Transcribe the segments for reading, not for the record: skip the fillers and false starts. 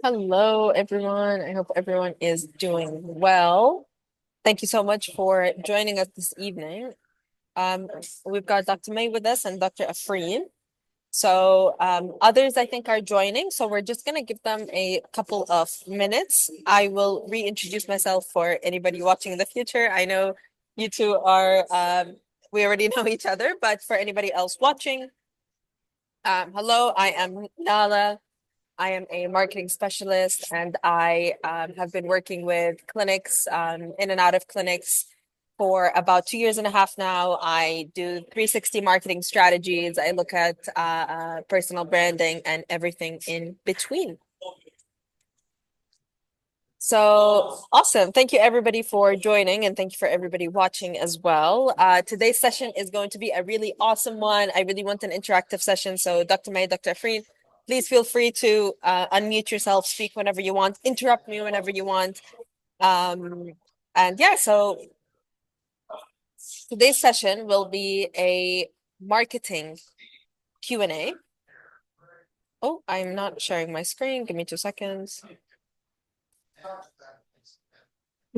Hello, everyone. I hope everyone is doing well. Thank you so much for joining us this evening. Um, we've got Dr. May with us and Dr. Afreen. So others, I think, are joining. So we're just going to give them a couple of minutes. I will reintroduce myself for anybody watching in the future. I know you two are, we already know each other, but for anybody else watching, hello, I am Nala. I am a marketing specialist and I have been working with clinics in and out of clinics for about 2 years and a half now. I do 360 marketing strategies. I look at personal branding and everything in between. So awesome. Thank you everybody for joining and thank you for everybody watching as well. Today's session is going to be a really awesome one. I really want an interactive session. So Dr. May, Dr. Afreen, please feel free to unmute yourself, speak whenever you want, interrupt me whenever you want. And yeah, so today's session will be a marketing Q&A. Oh, I'm not sharing my screen. Give me 2 seconds.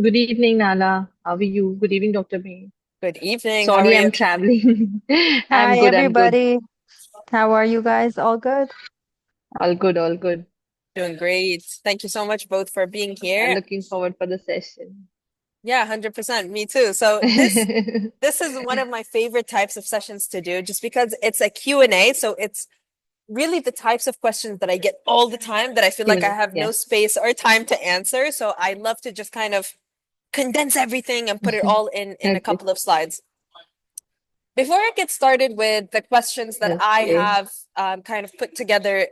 Good evening, Nala. How are you? Good evening, Dr. May. Good evening. How are Sorry, you? I'm traveling. I'm Hi, good, I'm good. everybody. How are you guys? All good? All good, all good. Doing great. Thank you so much both for being I'm here. looking forward for the session. Yeah, 100%. Me too. So this is one of my favorite types of sessions to do just because it's a Q&A. So it's really the types of questions that I get all the time that I feel like I Q&A, have no yeah. space or time to answer. So I love to just kind of condense everything and put it all in a Okay, couple of slides. Before I get started with the questions that I okay. have kind of put together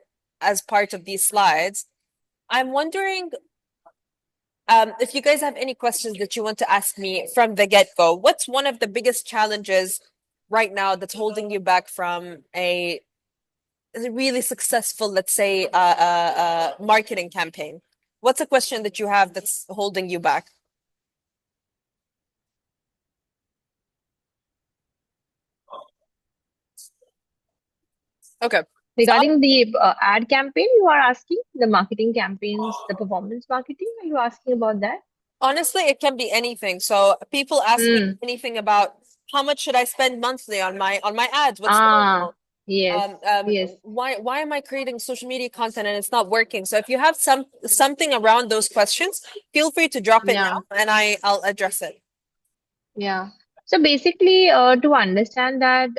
as part of these slides, I'm wondering if you guys have any questions that you want to ask me from the get-go. What's one of the biggest challenges right now that's holding you back from a really successful, let's say, marketing campaign? What's a question that you have that's holding you back? Okay. So Regarding the ad campaign, you are asking the marketing campaigns, the performance marketing, are you asking about that? honestly, it can be anything. So people ask me Hmm. anything about how much should I spend monthly on my ads? What's Ah, normal? yes, yes. Why am I creating social media content and it's not working? So if you have something around those questions, feel free to drop it Yeah. now and I'll address it. Yeah. So basically, to understand that,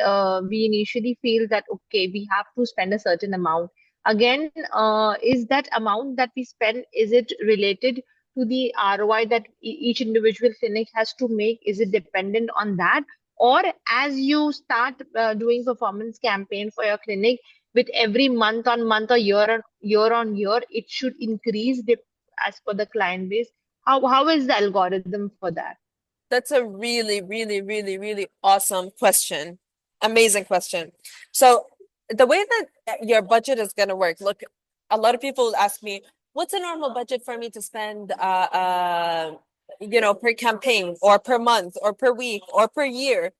we initially feel that, okay, we have to spend a certain amount. Again, is that amount that we spend, is it related to the ROI that each individual clinic has to make? Is it dependent on that? Or as you start doing performance campaign for your clinic, with every month or year on year, it should increase as per the client base. How is the algorithm for that? That's a really, really, really, really awesome question. Amazing question. So the way that your budget is going to work, look, a lot of people ask me, what's a normal budget for me to spend, per campaign or per month or per week or per year?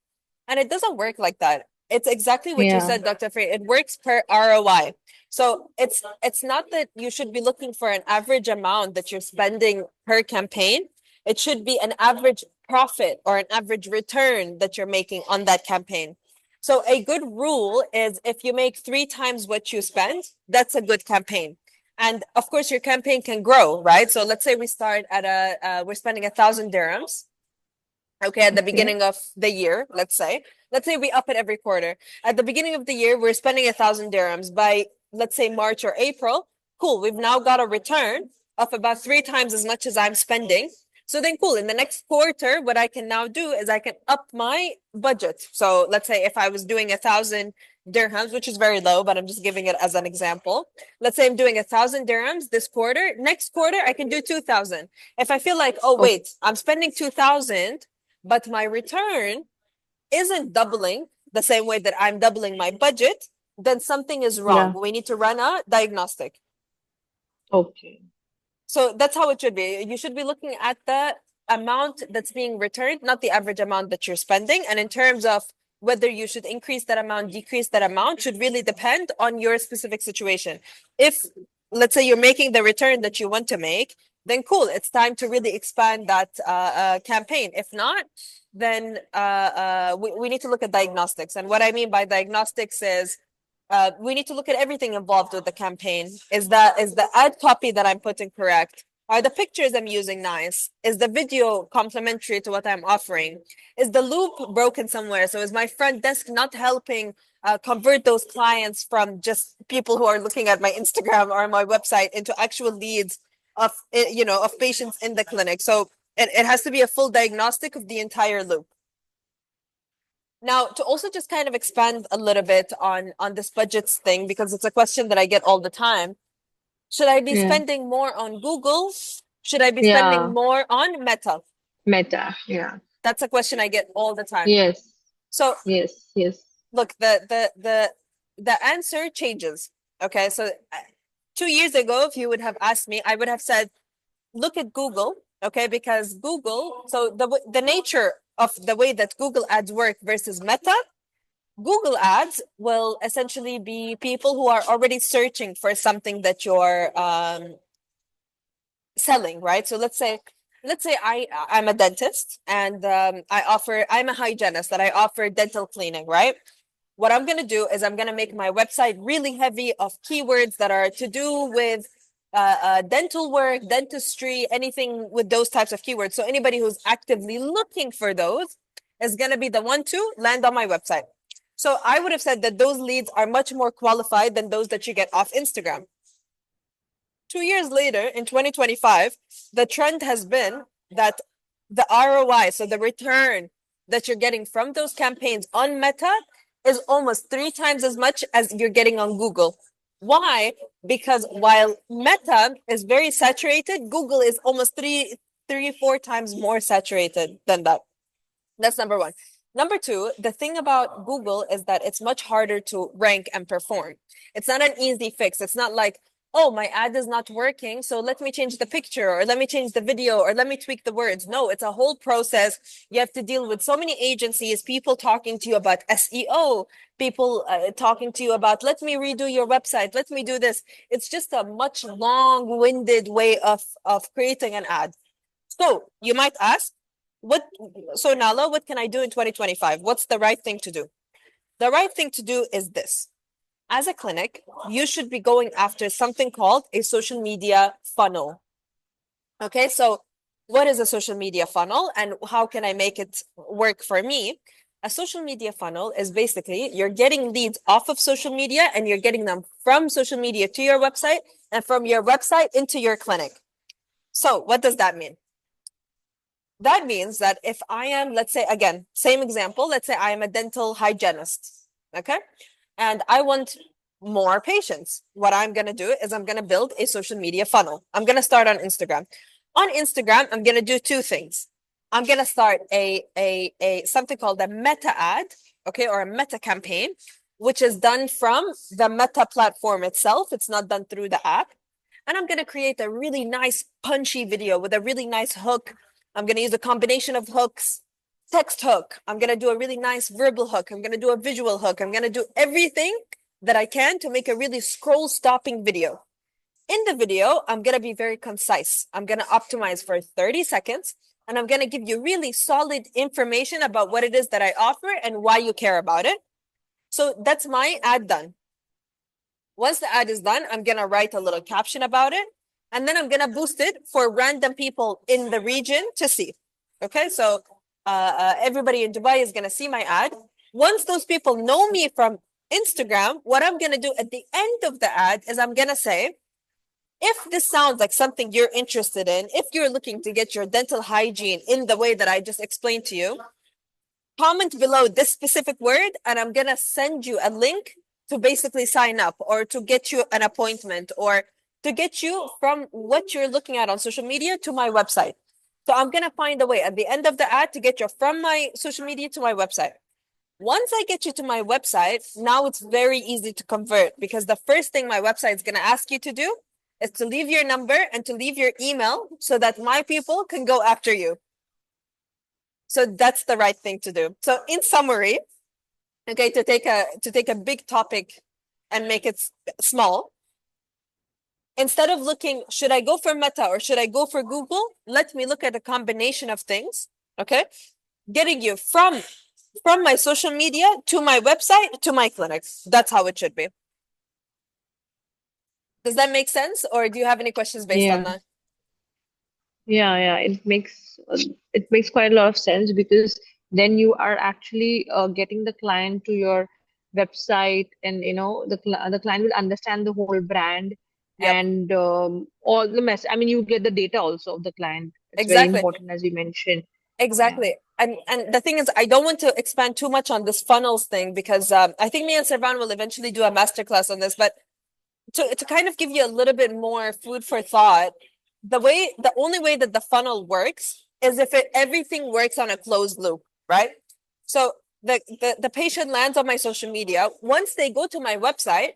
And it doesn't work like that. It's exactly what you Yeah. said, Dr. Frey. It works per ROI. So it's not that you should be looking for an average amount that you're spending per campaign. It should be an average profit or an average return that you're making on that campaign. So a good rule is if you make 3 times what you spend, that's a good campaign. And of course, your campaign can grow, right? So let's say we start at we're spending 1,000 dirhams. Okay, at the Okay. beginning of the year, let's say we up it every quarter. At the beginning of the year, we're spending 1,000 dirhams. By let's say March or April, cool. We've now got a return of about 3 times as much as I'm spending. So then, cool. In the next quarter, what I can now do is I can up my budget. So let's say if I was doing 1,000 dirhams, which is very low, but I'm just giving it as an example. Let's say I'm doing 1,000 dirhams this quarter. Next quarter, I can do 2,000. If I feel like, oh Okay. wait, I'm spending 2,000 but my return isn't doubling the same way that I'm doubling my budget, then something is wrong. Yeah. We need to run a diagnostic. Okay. So that's how it should be. You should be looking at the amount that's being returned, not the average amount that you're spending. And in terms of whether you should increase that amount, decrease that amount, should really depend on your specific situation. If, let's say, you're making the return that you want to make, then cool, it's time to really expand that campaign. If not, then we need to look at diagnostics. And what I mean by diagnostics is we need to look at everything involved with the campaign. Is the ad copy that I'm putting correct? Are the pictures I'm using nice? Is the video complementary to what I'm offering? Is the loop broken somewhere? So is my front desk not helping convert those clients from just people who are looking at my Instagram or my website into actual leads of of patients in the clinic? So it has to be a full diagnostic of the entire loop. Now, to also just kind of expand a little bit on this budgets thing, because it's a question that I get all the time. Should I be Yeah. spending more on Google? Should I be Yeah. spending more on Meta? Meta. Yeah. That's a question I get all the time. Yes. So Yes. Yes. look, the answer changes. Okay, so 2 years ago, if you would have asked me, I would have said, look at Google, okay, because Google, so the nature of the way that Google ads work versus Meta, Google ads will essentially be people who are already searching for something that you're selling, right? So let's say I'm a dentist and I'm a hygienist that I offer dental cleaning, right? What I'm gonna do is I'm gonna make my website really heavy of keywords that are to do with dental work, dentistry, anything with those types of keywords. So anybody who's actively looking for those is gonna be the one to land on my website. So I would have said that those leads are much more qualified than those that you get off Instagram. 2 years later, in 2025, the trend has been that the ROI, so the return that you're getting from those campaigns on Meta, is almost 3 times as much as you're getting on Google. Why? Because while Meta is very saturated, Google is almost 4 times more saturated than that. That's number one. Number two, the thing about Google is that it's much harder to rank and perform. It's not an easy fix. It's not like, oh, my ad is not working, so let me change the picture, or let me change the video, or let me tweak the words. No, it's a whole process. You have to deal with so many agencies, people talking to you about SEO, people talking to you about, let me redo your website, let me do this. It's just a much long-winded way of creating an ad. So you might ask, so Nala, what can I do in 2025? What's the right thing to do? The right thing to do is this. As a clinic, you should be going after something called a social media funnel. Okay, so what is a social media funnel and how can I make it work for me? A social media funnel is basically you're getting leads off of social media and you're getting them from social media to your website and from your website into your clinic. So what does that mean? That means that if I am, let's say, again, same example, let's say I am a dental hygienist, okay? And I want more patients. What I'm going to do is I'm going to build a social media funnel. I'm going to start on Instagram. On Instagram, I'm going to do 2 things. I'm going to start a something called a meta ad, okay, or a meta campaign, which is done from the Meta platform itself. It's not done through the app. And I'm going to create a really nice punchy video with a really nice hook. I'm going to use a combination of hooks, text hook. I'm going to do a really nice verbal hook. I'm going to do a visual hook. I'm going to do everything that I can to make a really scroll stopping video. In the video, I'm going to be very concise. I'm going to optimize for 30 seconds and I'm going to give you really solid information about what it is that I offer and why you care about it. So that's my ad done. Once the ad is done, I'm going to write a little caption about it. And then I'm going to boost it for random people in the region to see. Okay, so everybody in Dubai is going to see my ad. Once those people know me from Instagram, what I'm going to do at the end of the ad is I'm going to say, if this sounds like something you're interested in, if you're looking to get your dental hygiene in the way that I just explained to you, comment below this specific word and I'm going to send you a link to basically sign up or to get you an appointment or to get you from what you're looking at on social media to my website. So I'm going to find a way at the end of the ad to get you from my social media to my website. Once I get you to my website, now it's very easy to convert because the first thing my website is going to ask you to do is to leave your number and to leave your email so that my people can go after you. So that's the right thing to do. So in summary, okay, to take a big topic and make it small. Instead of looking, should I go for Meta or should I go for Google? Let me look at a combination of things, okay? Getting you from my social media to my website to my clinic. That's how it should be. Does that make sense? Or do you have any questions based on Yeah. that? Yeah, it makes quite a lot of sense because then you are actually getting the client to your website, and the client will understand the whole brand Yep, and all the mess. I mean, you get the data also of the client. It's very exactly. important, as you mentioned. Yeah. Exactly. And the thing is, I don't want to expand too much on this funnels thing because I think me and Servan will eventually do a masterclass on this, but to kind of give you a little bit more food for thought, the only way that the funnel works is if everything works on a closed loop, right? So the patient lands on my social media. Once they go to my website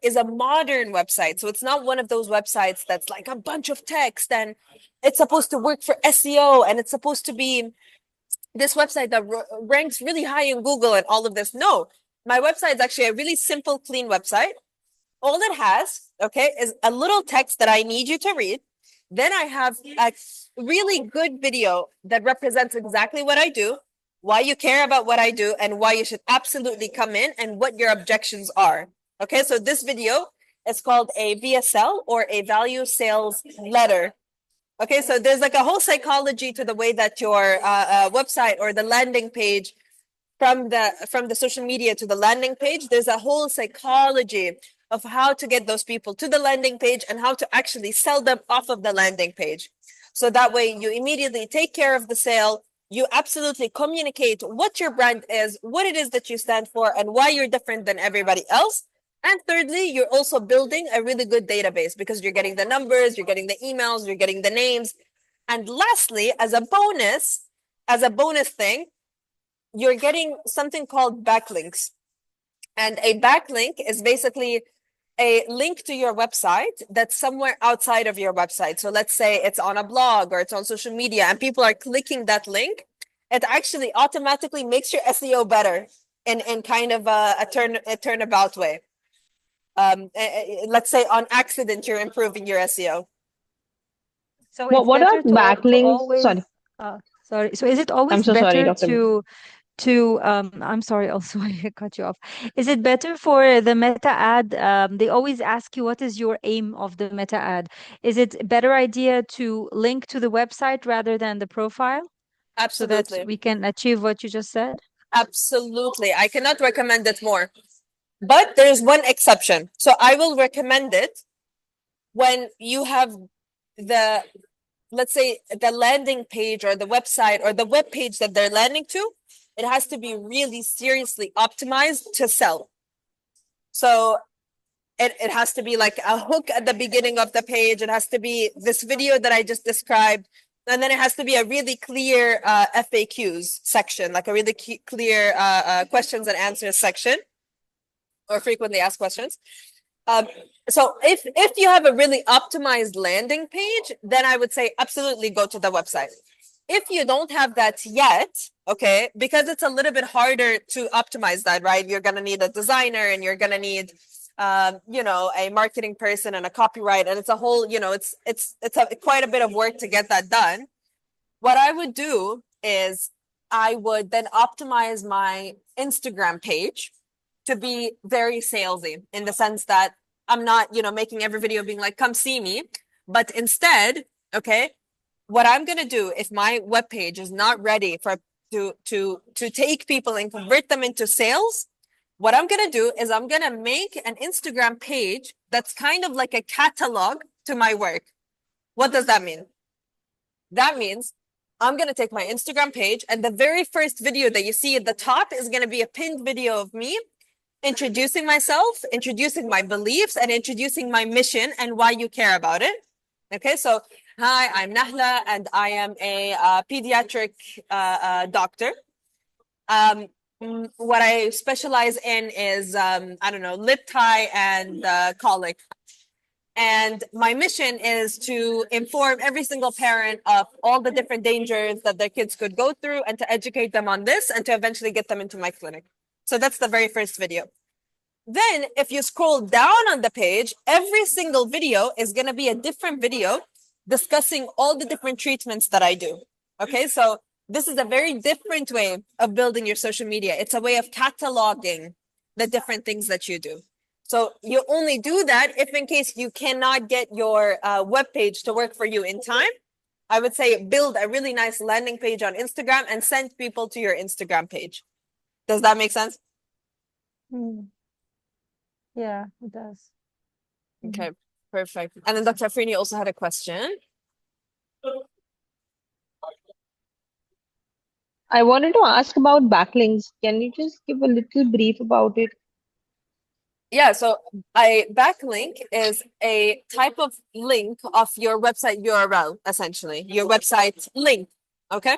is a modern website. So it's not one of those websites that's like a bunch of text and it's supposed to work for SEO and it's supposed to be this website that ranks really high in Google and all of this. No, my website is actually a really simple, clean website. All it has, okay, is a little text that I need you to read. Then I have a really good video that represents exactly what I do, why you care about what I do, and why you should absolutely come in and what your objections are. Okay, so this video is called a VSL or a value sales letter. Okay, so there's like a whole psychology to the way that your website or the landing page from the social media to the landing page, there's a whole psychology of how to get those people to the landing page and how to actually sell them off of the landing page. So that way you immediately take care of the sale. You absolutely communicate what your brand is, what it is that you stand for, and why you're different than everybody else. And thirdly, you're also building a really good database because you're getting the numbers, you're getting the emails, you're getting the names. And lastly, as a bonus thing, you're getting something called backlinks. And a backlink is basically a link to your website that's somewhere outside of your website. So let's say it's on a blog or it's on social media and people are clicking that link. It actually automatically makes your SEO better in kind of a turnabout way. Let's say on accident, you're improving your SEO. So What it's what are better to backlinks? always Sorry, sorry. So is it I'm always so sorry, better Dr. May. to I'm sorry also I cut you off. Is it better for the meta ad? They always ask you what is your aim of the meta ad. Is it a better idea to link to the website rather than the profile so that Absolutely. we can achieve what you just said? Absolutely. I cannot recommend it more. But there's one exception. So I will recommend it when you have the, let's say, the landing page or the website or the web page that they're landing to, it has to be really seriously optimized to sell. So it has to be like a hook at the beginning of the page. It has to be this video that I just described. And then it has to be a really clear FAQs section, like a really clear questions and answers section or frequently asked questions. Um, so if you have a really optimized landing page, then I would say absolutely go to the website. If you don't have that yet, okay, because it's a little bit harder to optimize that, right? You're gonna need a designer and you're gonna need a marketing person and a copyright, and it's a whole, quite a bit of work to get that done. What I would do is I would then optimize my Instagram page to be very salesy in the sense that I'm not, making every video being like, come see me. But instead, okay, what I'm gonna do if my webpage is not ready for to take people and convert them into sales, what I'm gonna do is I'm gonna make an Instagram page that's kind of like a catalog to my work. What does that mean? That means I'm going to take my Instagram page and the very first video that you see at the top is going to be a pinned video of me introducing myself, introducing my beliefs, and introducing my mission and why you care about it. Okay, so hi, I'm Nahla and I am a pediatric doctor. Um, what I specialize in is, I don't know, lip tie and colic. And my mission is to inform every single parent of all the different dangers that their kids could go through and to educate them on this and to eventually get them into my clinic. So that's the very first video. Then if you scroll down on the page, every single video is going to be a different video discussing all the different treatments that I do. Okay, so this is a very different way of building your social media. It's a way of cataloging the different things that you do. So you only do that if in case you cannot get your web page to work for you in time. I would say build a really nice landing page on Instagram and send people to your Instagram page. Does that make sense? Yeah, it does. Okay, perfect. And then Dr. Afrini also had a question. I wanted to ask about backlinks. Can you just give a little brief about it? Yeah, so a backlink is a type of link of your website URL, essentially, your website link. Okay.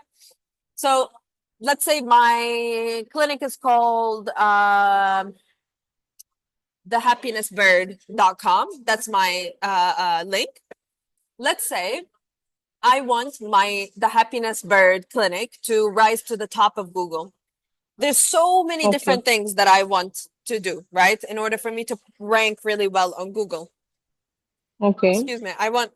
So let's say my clinic is called thehappinessbird.com. That's my link. Let's say I want the Happiness Bird clinic to rise to the top of Google. There's so many different things that I want to do, right? In order for me to rank really well on Google. Okay. Excuse me. I want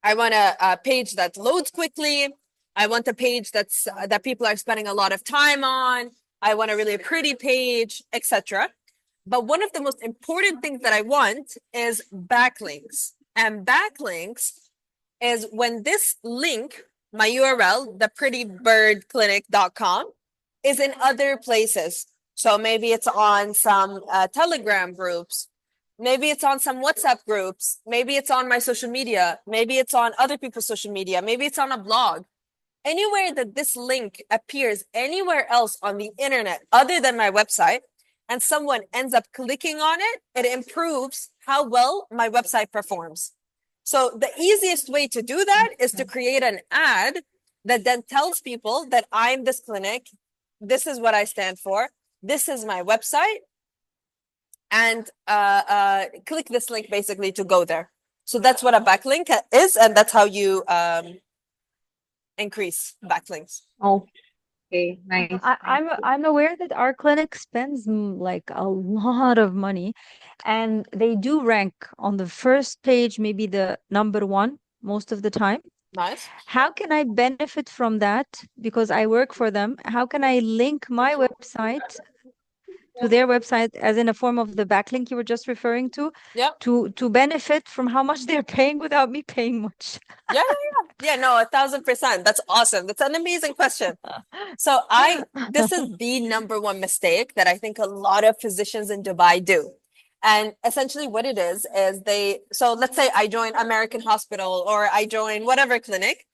a page that loads quickly. I want a page that people are spending a lot of time on. I want a really pretty page, etc. But one of the most important things that I want is backlinks. And backlinks is when this link, my URL, theprettybirdclinic.com, is in other places. So maybe it's on some Telegram groups. Maybe it's on some WhatsApp groups. Maybe it's on my social media. Maybe it's on other people's social media. Maybe it's on a blog. Anywhere that this link appears anywhere else on the internet other than my website, and someone ends up clicking on it, it improves how well my website performs. So the easiest way to do that is to create an ad that then tells people that I'm this clinic, this is what I stand for, this is my website, and click this link basically to go there. So that's what a backlink is, and that's how you increase backlinks. Okay, nice. I'm aware that our clinic spends like a lot of money, and they do rank on the first page, maybe the number one most of the time. Nice. How can I benefit from that? Because I work for them. How can I link my website to their website as in a form of the backlink you were just referring to? Yeah. To benefit from how much they're paying without me paying much. Yeah, no, 1,000%. That's awesome. That's an amazing question. So this is the number one mistake that I think a lot of physicians in Dubai do. And essentially what it is so let's say I join American Hospital or I join whatever clinic.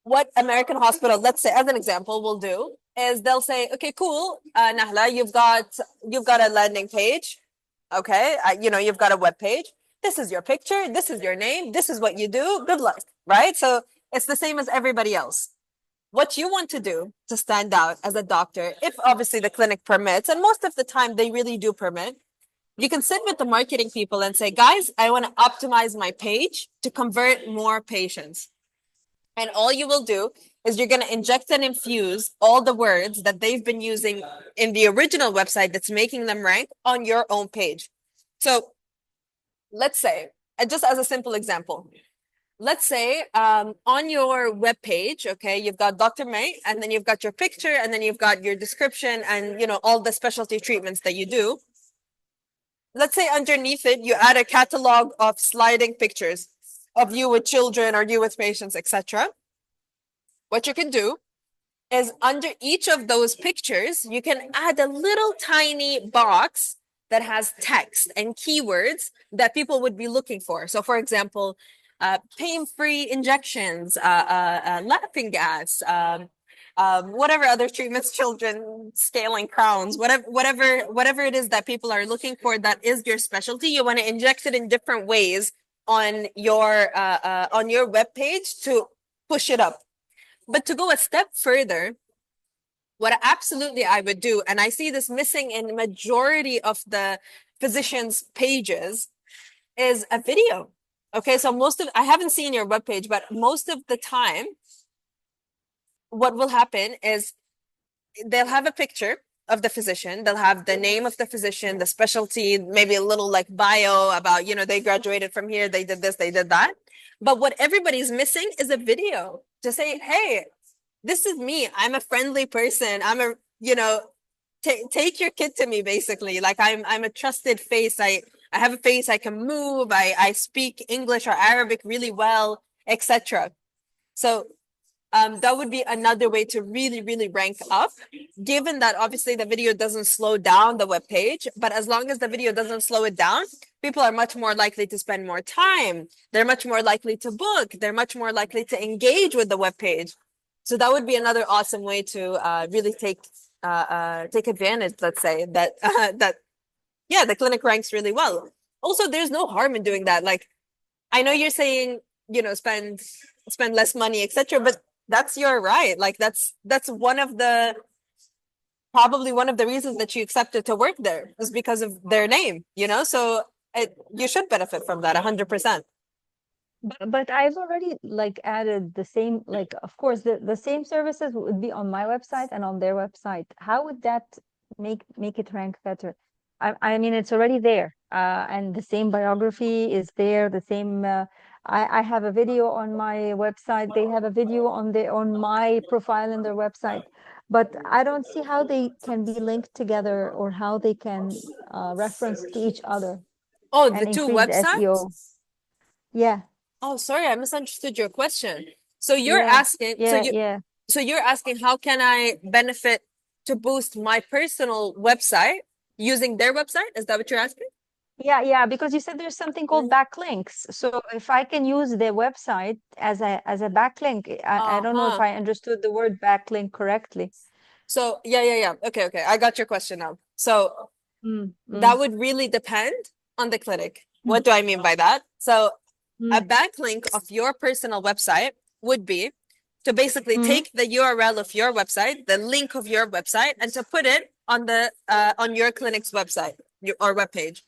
What American Hospital, let's say as an example, will do is they'll say, okay, cool, Nahla, you've got a landing page. Okay, you've got a web page. This is your picture. This is your name. This is what you do. Good luck, right? So it's the same as everybody else. What you want to do to stand out as a doctor, if obviously the clinic permits, and most of the time they really do permit, you can sit with the marketing people and say, guys, I want to optimize my page to convert more patients. And all you will do is you're going to inject and infuse all the words that they've been using in the original website that's making them rank on your own page. So let's say, just as a simple example, let's say on your web page, okay, you've got Dr. May, and then you've got your picture, and then you've got your description and, all the specialty treatments that you do. Let's say underneath it, you add a catalog of sliding pictures of you with children or you with patients, etc. What you can do is under each of those pictures, you can add a little tiny box that has text and keywords that people would be looking for. So for example, pain-free injections, laughing gas, whatever other treatments, children, scaling crowns, whatever it is that people are looking for, that is your specialty. You want to inject it in different ways on your web page to push it up. But to go a step further, what absolutely I would do, and I see this missing in majority of the physicians' pages, is a video. Okay, so I haven't seen your webpage, but most of the time, what will happen is they'll have a picture of the physician, they'll have the name of the physician, the specialty, maybe a little like bio about, they graduated from here, they did this, they did that. But what everybody's missing is a video to say, hey, this is me. I'm a friendly person. Take your kid to me, basically. Like I'm a trusted face. I have a face, I can move, I speak English or Arabic really well, etc. So that would be another way to really, really rank up, given that obviously the video doesn't slow down the web page, but as long as the video doesn't slow it down, people are much more likely to spend more time. They're much more likely to book. They're much more likely to engage with the web page. So that would be another awesome way to really take advantage, let's say, that the clinic ranks really well. Also, there's no harm in doing that. Like, I know you're saying, spend less money, etc., but that's your right. Like that's probably one of the reasons that you accepted to work there is because of their name, so you should benefit from that 100%. But I've already like added the same, like, of course, the same services would be on my website and on their website. How would that make it rank better? I mean, it's already there, and the same biography is there. The same. I have a video on my website. They have a video on my profile in their website, but I don't see how they can be linked together or how they can reference to each other Oh, the and two increase the SEO. websites? Yeah. Oh, sorry, I misunderstood your question. So you're Yeah, asking, yeah. so you're asking how can I benefit to boost my personal website using their website? Is that what you're asking? Yeah, because you said there's something called backlinks. So if I can use their website as a backlink, I don't know if Uh-huh. I understood the word backlink correctly. So yeah. Okay. I got your question now. So Mm, that mm, would really depend on the clinic. mm, What do I mean by that? So a mm, backlink of your personal website would be to basically mm. take the URL of your website, the link of your website, and to put it on your clinic's website or webpage.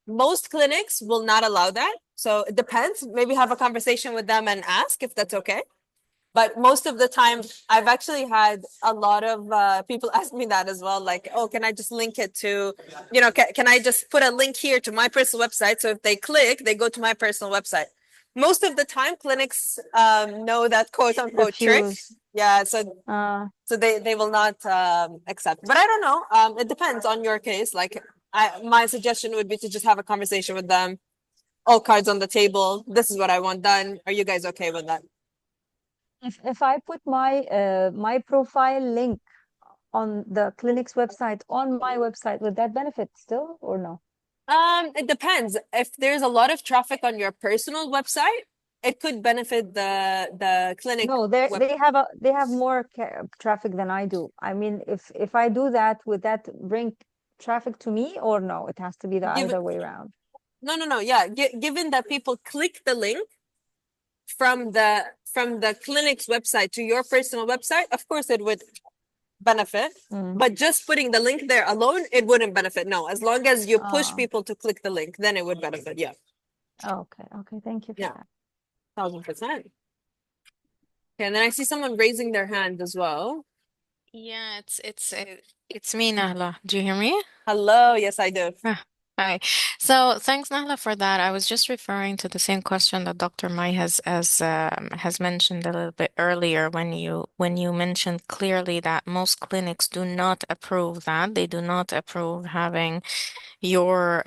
Most clinics will not allow that. So it depends. Maybe have a conversation with them and ask if that's okay. But most of the time, I've actually had a lot of people ask me that as well. Like, oh, can I just link it to, can I just put a link here to my personal website? So if they click, they go to my personal website. Most of the time, clinics know that quote unquote trick. Refuse. Yeah, so Uh, they will not accept. But I don't know. It depends on your case. Like, my suggestion would be to just have a conversation with them. All cards on the table. This is what I want done. Are you guys okay with that? if I put my profile link on the clinic's website on my website, would that benefit still or no? It depends. If there's a lot of traffic on your personal website, it could benefit the clinic No, web. they have more traffic than I do. I mean, if I do that, would that bring traffic to me or no? It has to be the Given, other way around. no. Yeah, given that people click the link from the clinic's website to your personal website, of course it would benefit. Mm. But just putting the link there alone, it wouldn't benefit. No, as long as you push Oh, people to click the link, then it would benefit. Yeah, okay. Thank you for yeah, that. 1000%. Okay, and then I see someone raising their hand as well. Yeah, it's me, Nahla. Do you hear me? Hello, yes, I do. Ah, Hi. So thanks, Nahla, for that. I was just referring to the same question that Dr. Mai has mentioned a little bit earlier when you mentioned clearly that most clinics do not approve that. They do not approve having your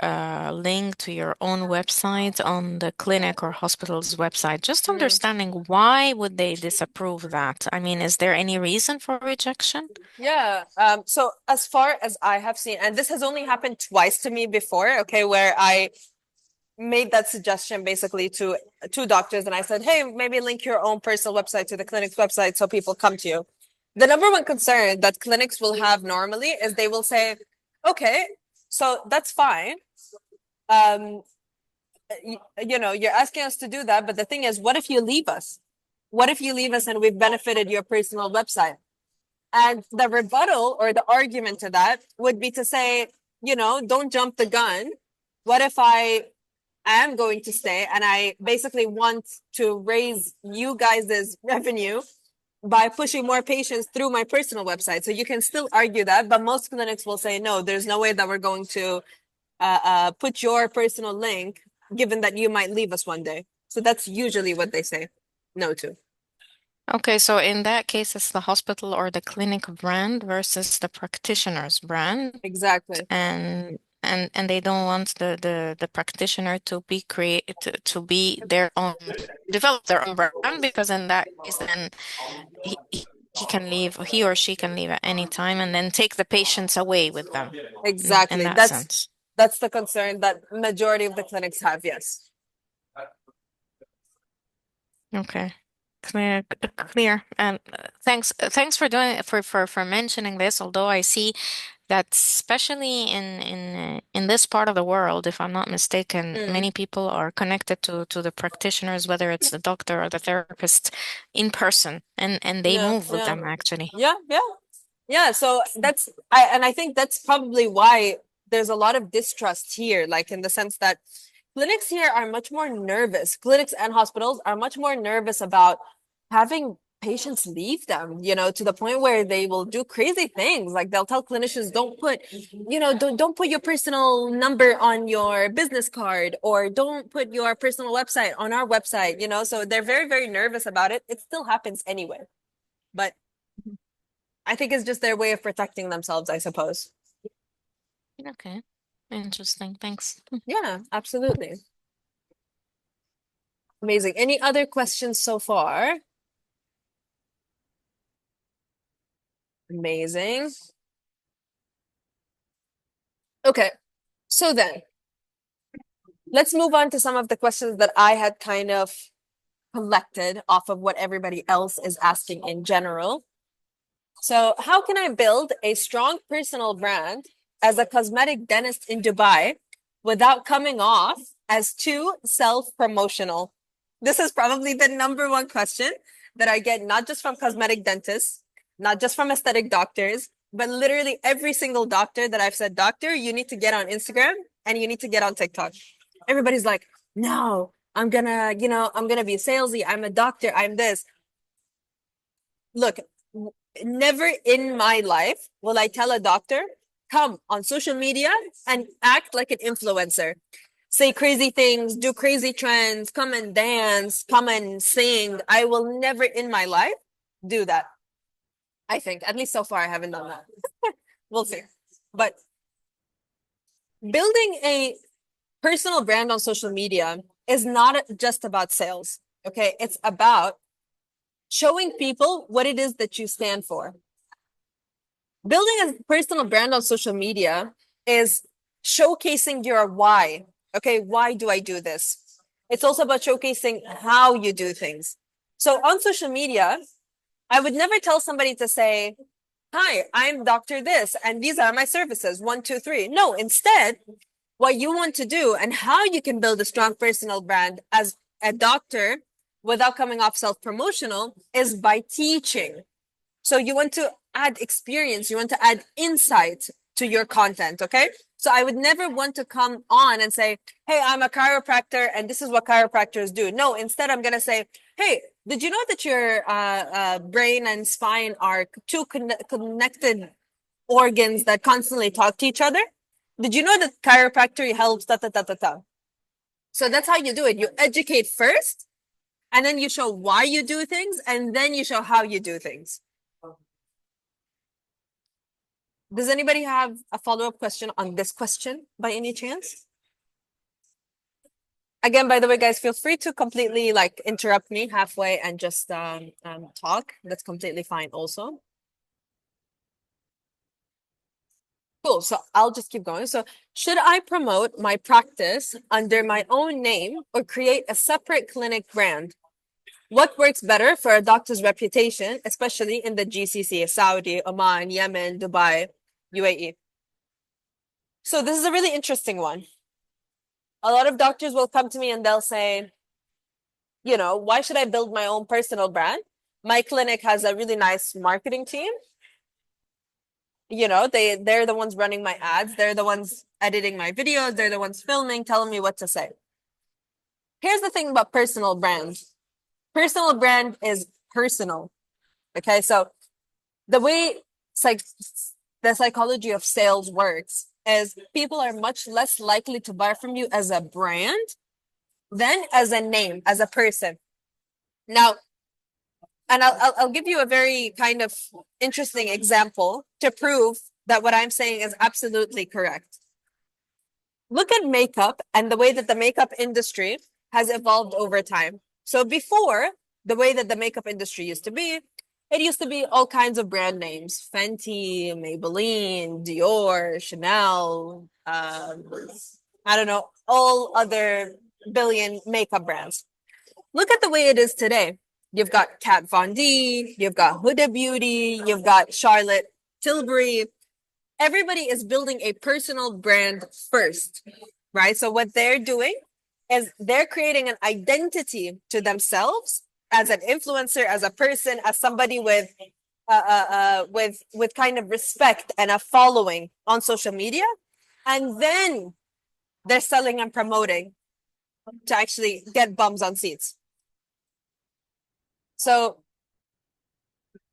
link to your own website on the clinic or hospital's website. Just understanding why would they disapprove that? I mean, is there any reason for rejection? Yeah. So as far as I have seen, and this has only happened twice to me before, okay, where I made that suggestion basically to two doctors and I said, hey, maybe link your own personal website to the clinic's website so people come to you. The number one concern that clinics will have normally is they will say, okay, so that's fine. You're asking us to do that, but the thing is, what if you leave us? What if you leave us and we've benefited your personal website? And the rebuttal or the argument to that would be to say, don't jump the gun. What if I am going to stay, and I basically want to raise you guys' revenue by pushing more patients through my personal website. So you can still argue that, but most clinics will say, no, there's no way that we're going to put your personal link, given that you might leave us one day. So that's usually what they say no to. Okay, so in that case, it's the hospital or the clinic brand versus the practitioner's brand, Exactly. and they don't want the practitioner to be to be their own, develop their own brand, because in that case, then he can leave, he or she can leave at any time, and then take the patients away with them. In Exactly. that sense. That's the concern that majority of the clinics have, yes. Okay. Clear. And thanks for doing for mentioning this. Although I see that especially in this part of the world, if I'm not mistaken, many people are connected to the practitioners, whether it's the doctor or the therapist, in person, and they move with them actually. Yeah. So I think that's probably why there's a lot of distrust here, like in the sense that clinics here are much more nervous. Clinics and hospitals are much more nervous about having patients leave them, to the point where they will do crazy things. Like they'll tell clinicians, don't put your personal number on your business card, or don't put your personal website on our website, so they're very, very nervous about it. It still happens anyway, but I think it's just their way of protecting themselves, I suppose. Okay. Interesting. Thanks. Yeah, absolutely. Amazing. Any other questions so far? Amazing. Okay, so then let's move on to some of the questions that I had kind of collected off of what everybody else is asking in general. So, how can I build a strong personal brand as a cosmetic dentist in Dubai without coming off as too self-promotional? This is probably the number one question that I get, not just from cosmetic dentists, not just from aesthetic doctors, but literally every single doctor that I've said, doctor, you need to get on Instagram and you need to get on TikTok. Everybody's like, no, I'm gonna be salesy. I'm a doctor. I'm this. Look, never in my life will I tell a doctor, come on social media and act like an influencer. Say crazy things, do crazy trends, come and dance, come and sing. I will never in my life do that. I think, at least so far, I haven't done that. We'll see. But building a personal brand on social media is not just about sales. Okay. It's about showing people what it is that you stand for. Building a personal brand on social media is showcasing your why. Okay, why do I do this? It's also about showcasing how you do things. So on social media, I would never tell somebody to say, hi, I'm Dr. This, and these are my services, 1, 2, 3. No, instead, what you want to do and how you can build a strong personal brand as a doctor without coming off self-promotional is by teaching. So you want to add experience, you want to add insight to your content, okay? So I would never want to come on and say, hey, I'm a chiropractor and this is what chiropractors do. No, instead I'm going to say, hey, did you know that your brain and spine are two connected organs that constantly talk to each other? Did you know that chiropractic helps ta ta ta ta ta? So that's how you do it. You educate first, and then you show why you do things, and then you show how you do things. Does anybody have a follow-up question on this question by any chance? Again, by the way, guys, feel free to completely like interrupt me halfway and just talk. That's completely fine also. Cool. So I'll just keep going. So should I promote my practice under my own name or create a separate clinic brand? What works better for a doctor's reputation, especially in the GCC, Saudi, Oman, Yemen, Dubai, UAE? So this is a really interesting one. A lot of doctors will come to me and they'll say, why should I build my own personal brand? My clinic has a really nice marketing team. They're the ones running my ads. They're the ones editing my videos. They're the ones filming, telling me what to say. here's the thing about personal brand. Personal brand is personal. Okay, so the way the psychology of sales works is people are much less likely to buy from you as a brand than as a name, as a person. Now, and I'll give you a very kind of interesting example to prove that what I'm saying is absolutely correct. Look at makeup and the way that the makeup industry has evolved over time. So before, the way that the makeup industry used to be, it used to be all kinds of brand names: Fenty, Maybelline, Dior, Chanel, I don't know, all other billion makeup brands. Look at the way it is today. You've got Kat Von D, you've got Huda Beauty, you've got Charlotte Tilbury. Everybody is building a personal brand first, right? So what they're doing is they're creating an identity to themselves as an influencer, as a person, as somebody with kind of respect and a following on social media, and then they're selling and promoting to actually get bums on seats. So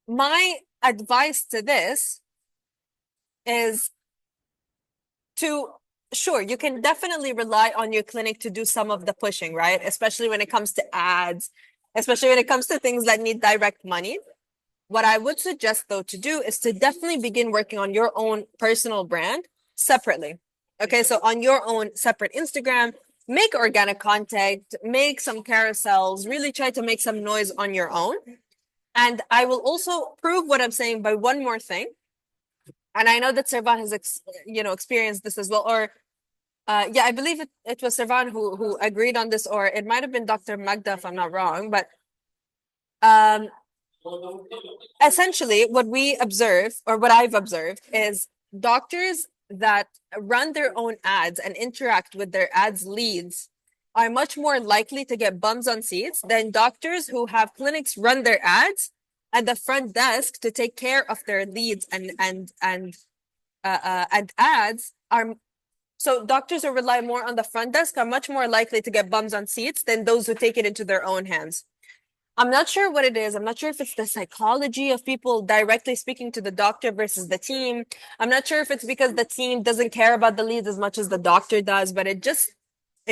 my advice to this is sure, you can definitely rely on your clinic to do some of the pushing, right? Especially when it comes to ads, especially when it comes to things that need direct money. What I would suggest though to do is to definitely begin working on your own personal brand separately. Okay, so on your own separate Instagram, make organic content, make some carousels, really try to make some noise on your own. And I will also prove what I'm saying by one more thing. And I know that Servan has experienced this as well. Or yeah, I believe it was Servan who agreed on this, or it might have been Dr. Magda if I'm not wrong. But essentially what we observe, or what I've observed, is doctors that run their own ads and interact with their ads leads are much more likely to get bums on seats than doctors who have clinics run their ads at the front desk to take care of their leads and ads are. So doctors who rely more on the front desk are much more likely to get bums on seats than those who take it into their own hands. I'm not sure what it is. I'm not sure if it's the psychology of people directly speaking to the doctor versus the team. I'm not sure if it's because the team doesn't care about the leads as much as the doctor does, but it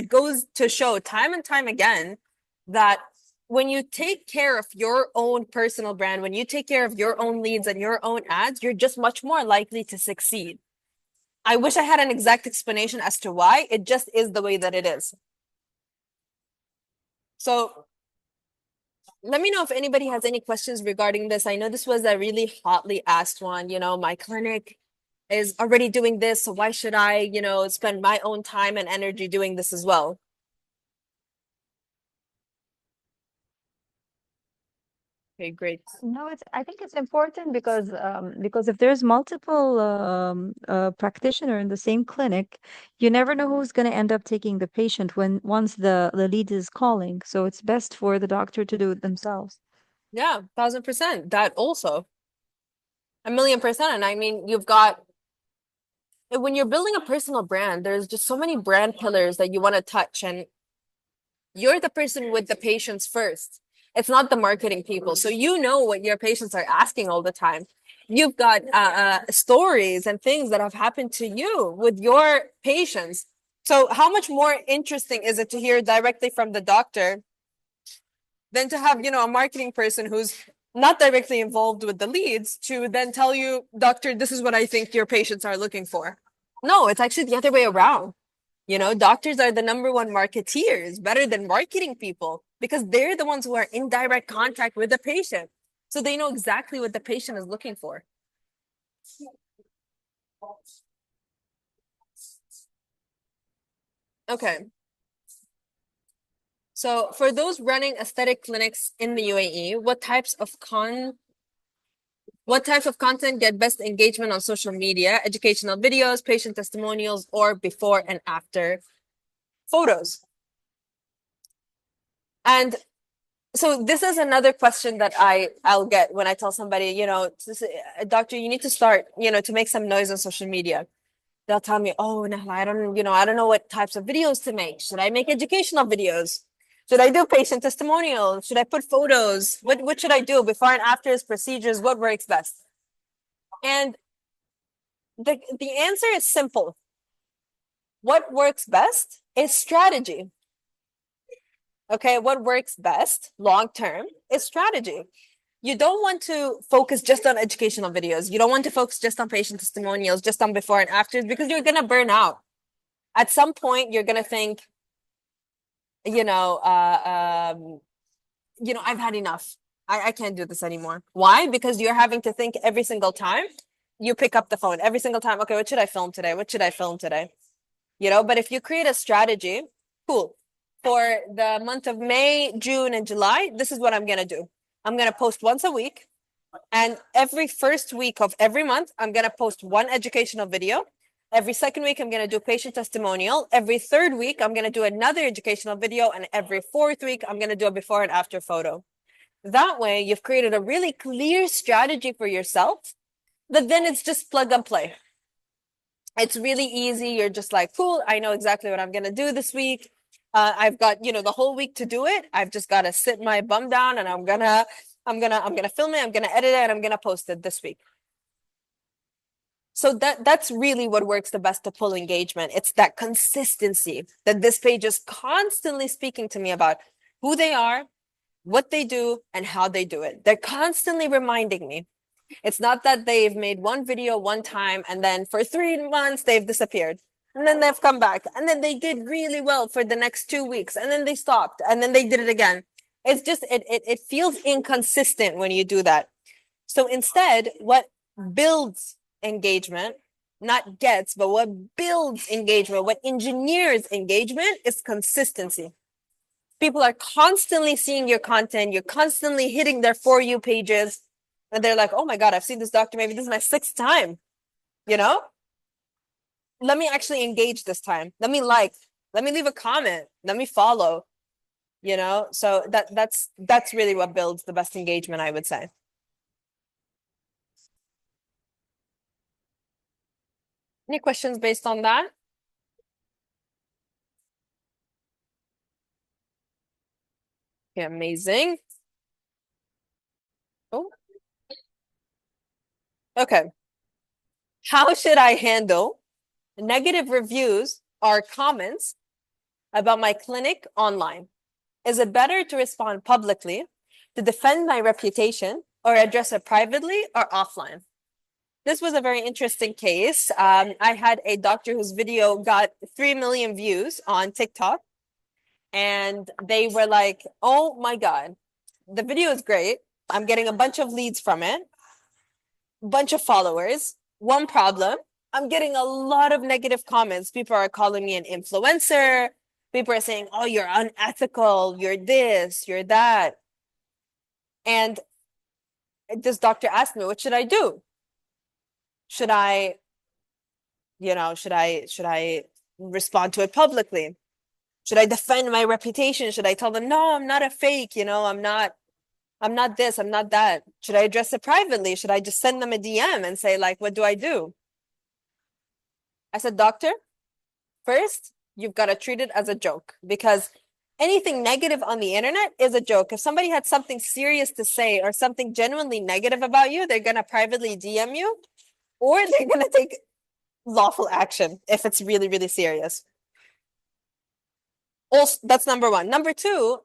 goes to show time and time again that when you take care of your own personal brand, when you take care of your own leads and your own ads, you're just much more likely to succeed. I wish I had an exact explanation as to why. It just is the way that it is. So let me know if anybody has any questions regarding this. I know this was a really hotly asked one. My clinic is already doing this, so why should I, spend my own time and energy doing this as well? Okay, great. No, I think it's important because if there's multiple practitioner in the same clinic, you never know who's going to end up taking the patient once the lead is calling. So it's best for the doctor to do it themselves. Yeah, 1000%. That also. 1,000,000%. And I mean, when you're building a personal brand, there's just so many brand pillars that you want to touch, and you're the person with the patients first. It's not the marketing people. So you know what your patients are asking all the time. You've got stories and things that have happened to you with your patients. So how much more interesting is it to hear directly from the doctor than to have, a marketing person who's not directly involved with the leads to then tell you, doctor, this is what I think your patients are looking for. No, it's actually the other way around. Doctors are the number one marketeers, better than marketing people, because they're the ones who are in direct contact with the patient. So they know exactly what the patient is looking for. Okay. So for those running aesthetic clinics in the UAE, what types of content get best engagement on social media? Educational videos, patient testimonials, or before and after photos? And so this is another question that I'll get when I tell somebody, doctor, you need to start, to make some noise on social media. They'll tell me, oh, no, I don't know what types of videos to make. Should I make educational videos? Should I do patient testimonials? Should I put photos? What should I do? Before and after procedures, what works best? And the answer is simple. What works best is strategy. Okay, what works best long term is strategy. You don't want to focus just on educational videos. You don't want to focus just on patient testimonials, just on before and afters, because you're gonna burn out. At some point, you're gonna think, I've had enough. I can't do this anymore. Why? Because you're having to think every single time you pick up the phone, every single time. Okay, what should I film today? What should I film today? But if you create a strategy, cool. For the month of May, June, and July, this is what I'm gonna do. I'm gonna post once a week, and every first week of every month, I'm gonna post one educational video. Every second week, I'm gonna do patient testimonial. Every third week, I'm gonna do another educational video, and every fourth week, I'm gonna do a before and after photo. That way, you've created a really clear strategy for yourself, but then it's just plug and play. It's really easy. You're just like, cool, I know exactly what I'm gonna do this week. I've got, the whole week to do it. I've just got to sit my bum down, and I'm gonna film it. I'm gonna edit it, and I'm gonna post it this week. So that's really what works the best to pull engagement. It's that consistency that this page is constantly speaking to me about who they are, what they do, and how they do it. They're constantly reminding me. It's not that they've made one video one time and then for 3 months they've disappeared. And then they've come back, and then they did really well for the next 2 weeks, and then they stopped, and then they did it again. It's just it feels inconsistent when you do that. So instead, what builds engagement, not gets, but what builds engagement, what engineers engagement is consistency. People are constantly seeing your content, you're constantly hitting their For You pages, and they're like, oh my God, I've seen this doctor, maybe this is my 6th time, Let me actually engage this time. Let me leave a comment, let me follow, So that's really what builds the best engagement, I would say. Any questions based on that? Okay, amazing. Oh, okay. How should I handle negative reviews or comments about my clinic online? Is it better to respond publicly to defend my reputation, or address it privately or offline? This was a very interesting case. I had a doctor whose video got 3 million views on TikTok, and they were like, oh my God, the video is great. I'm getting a bunch of leads from it, bunch of followers. One problem, I'm getting a lot of negative comments. People are calling me an influencer. People are saying, oh, you're unethical, you're this, you're that. And this doctor asked me, what should I do? Should I respond to it publicly? Should I defend my reputation? Should I tell them, no, I'm not a fake, I'm not this, I'm not that? Should I address it privately? Should I just send them a DM and say, like, what do I do? I said, doctor, first, you've got to treat it as a joke, because anything negative on the internet is a joke. If somebody had something serious to say or something genuinely negative about you, they're going to privately DM you, or they're going to take lawful action if it's really, really serious. Also, that's number one. Number two,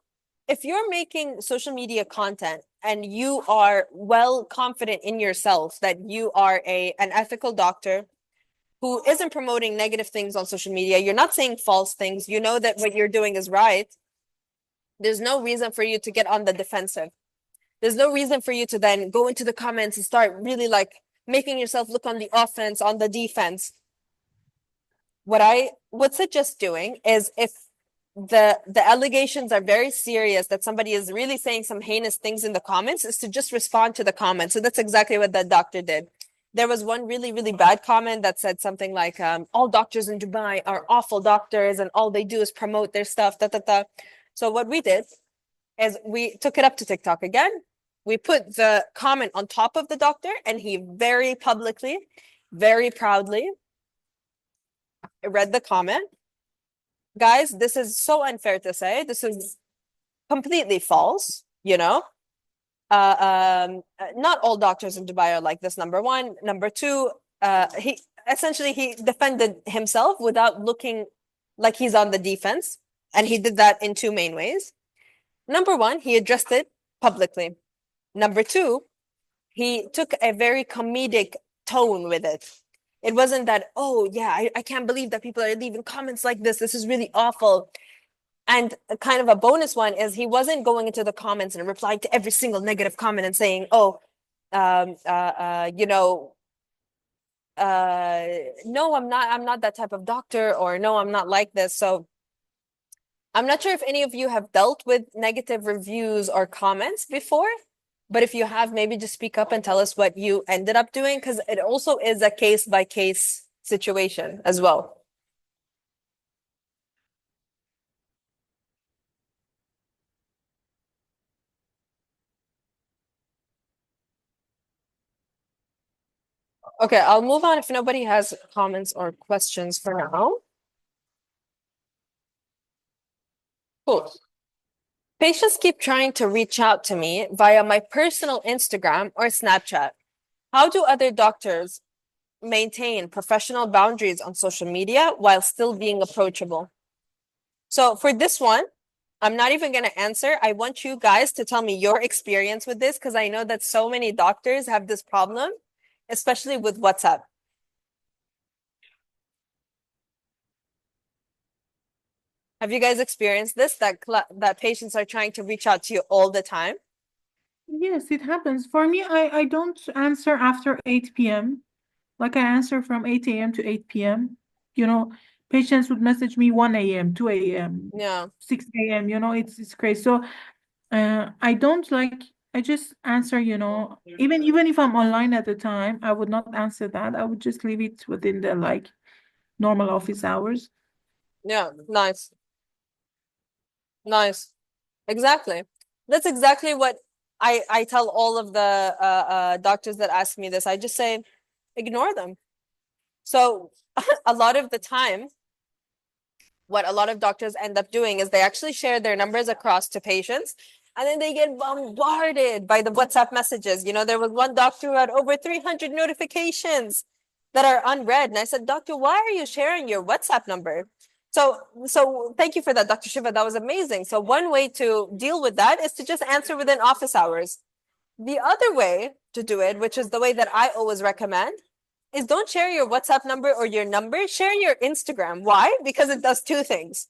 if you're making social media content and you are well confident in yourself that you are an ethical doctor who isn't promoting negative things on social media, you're not saying false things, you know that what you're doing is right, there's no reason for you to get on the defensive. There's no reason for you to then go into the comments and start really like making yourself look on the offense, on the defense. What I would suggest doing is, if the allegations are very serious, that somebody is really saying some heinous things in the comments, is to just respond to the comments. So that's exactly what that doctor did. There was one really, really bad comment that said something like, all doctors in Dubai are awful doctors and all they do is promote their stuff, So what we did is we took it up to TikTok again. We put the comment on top of the doctor, and he very publicly, very proudly read the comment. Guys, this is so unfair to say. This is completely false, you know. Not all doctors in Dubai are like this, number one. Number two, he defended himself without looking like he's on the defense, and he did that in two main ways. Number one, he addressed it publicly. Number two, he took a very comedic tone with it. It wasn't that, oh yeah, I can't believe that people are leaving comments like this. This is really awful. And kind of a bonus one is he wasn't going into the comments and replying to every single negative comment and saying, oh, you know, no, I'm not that type of doctor, or no, I'm not like this. So I'm not sure if any of you have dealt with negative reviews or comments before, but if you have, maybe just speak up and tell us what you ended up doing, because it also is a case by case situation as well. Okay, I'll move on if nobody has comments or questions for now. Cool. Patients keep trying to reach out to me via my personal Instagram or Snapchat. How do other doctors maintain professional boundaries on social media while still being approachable? So for this one, I'm not even going to answer. I want you guys to tell me your experience with this, because I know that so many doctors have this problem, especially with WhatsApp. Have you guys experienced this, that patients are trying to reach out to you all the time? Yes, it happens. For me, I don't answer after 8 p.m. Like I answer from 8 a.m. to 8 p.m. You know, patients would message me 1 a.m., 2 a.m., Yeah. 6 a.m., it's crazy. So I don't like, I just answer, even if I'm online at the time, I would not answer that. I would just leave it within the like normal office hours. Yeah, nice. Nice. Exactly. That's exactly what I tell all of the doctors that ask me this. I just say, ignore them. So a lot of the time, what a lot of doctors end up doing is they actually share their numbers across to patients, and then they get bombarded by the WhatsApp messages. You know, there was one doctor who had over 300 notifications that are unread. And I said, Doctor, why are you sharing your WhatsApp number? So thank you for that, Dr. Shiva. That was amazing. So one way to deal with that is to just answer within office hours. The other way to do it, which is the way that I always recommend, is don't share your WhatsApp number or your number, share your Instagram. Why? Because it does two things.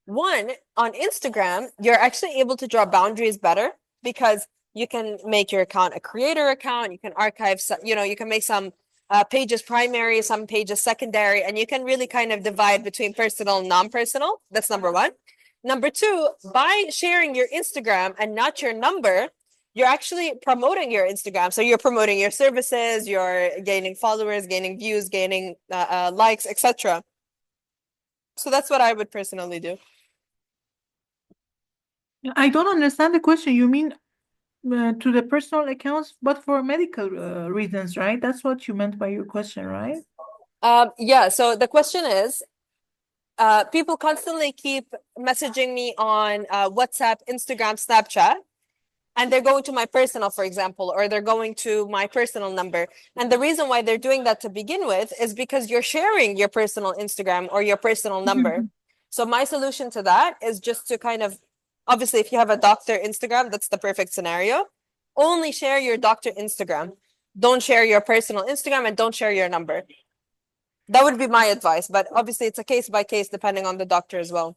One, on Instagram, you're actually able to draw boundaries better, because you can make your account a creator account, you can archive, you can make some pages primary, some pages secondary, and you can really kind of divide between personal and non-personal. That's number one. Number two, by sharing your Instagram and not your number, you're actually promoting your Instagram. So you're promoting your services, you're gaining followers, gaining views, gaining likes, etc. So that's what I would personally do. I don't understand the question. You mean to the personal accounts, but for medical reasons, right? That's what you meant by your question, right? Yeah, so the question is, people constantly keep messaging me on WhatsApp, Instagram, Snapchat, and they're going to my personal, for example, or they're going to my personal number. And the reason why they're doing that to begin with is because you're sharing your personal Instagram or your personal number. So my solution to that is just to kind of, obviously, if you have a doctor Instagram, that's the perfect scenario. Only share your doctor Instagram. Don't share your personal Instagram, and don't share your number. That would be my advice, but obviously it's a case by case depending on the doctor as well.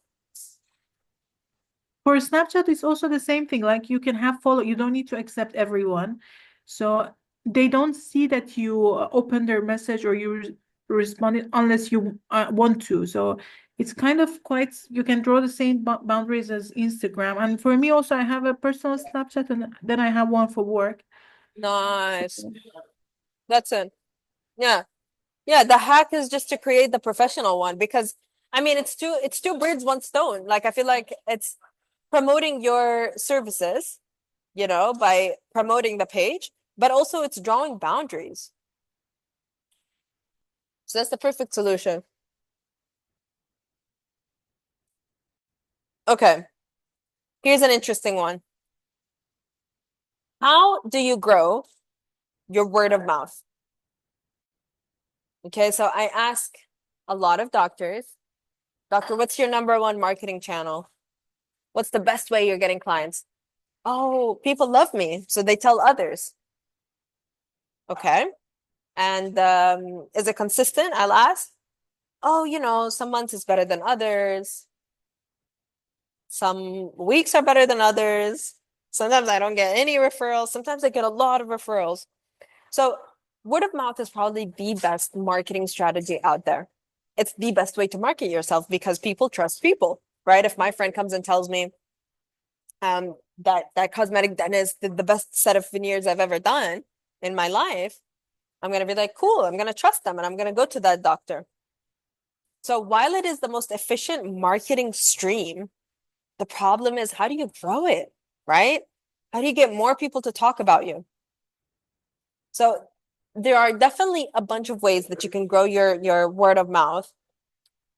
For Snapchat, it's also the same thing. Like you can have follow, you don't need to accept everyone. So they don't see that you open their message or you responded unless you want to. So it's kind of quite, you can draw the same boundaries as Instagram. And for me also, I have a personal Snapchat and then I have one for work. Nice. That's it. Yeah. Yeah, the hack is just to create the professional one, because I mean it's two birds, one stone. Like I feel like it's promoting your services, by promoting the page, but also it's drawing boundaries. So that's the perfect solution. Okay. Here's an interesting one. How do you grow your word of mouth? Okay, so I ask a lot of doctors, doctor, what's your number one marketing channel? What's the best way you're getting clients? Oh, people love me, so they tell others. Okay. And is it consistent? I'll ask. Oh, some months is better than others. Some weeks are better than others. Sometimes I don't get any referrals. Sometimes I get a lot of referrals. So word of mouth is probably the best marketing strategy out there. It's the best way to market yourself because people trust people, right? If my friend comes and tells me that cosmetic dentist did the best set of veneers I've ever done in my life, I'm gonna be like, cool, I'm gonna trust them and I'm gonna go to that doctor. So while it is the most efficient marketing stream, the problem is how do you grow it, right? How do you get more people to talk about you? So there are definitely a bunch of ways that you can grow your word of mouth.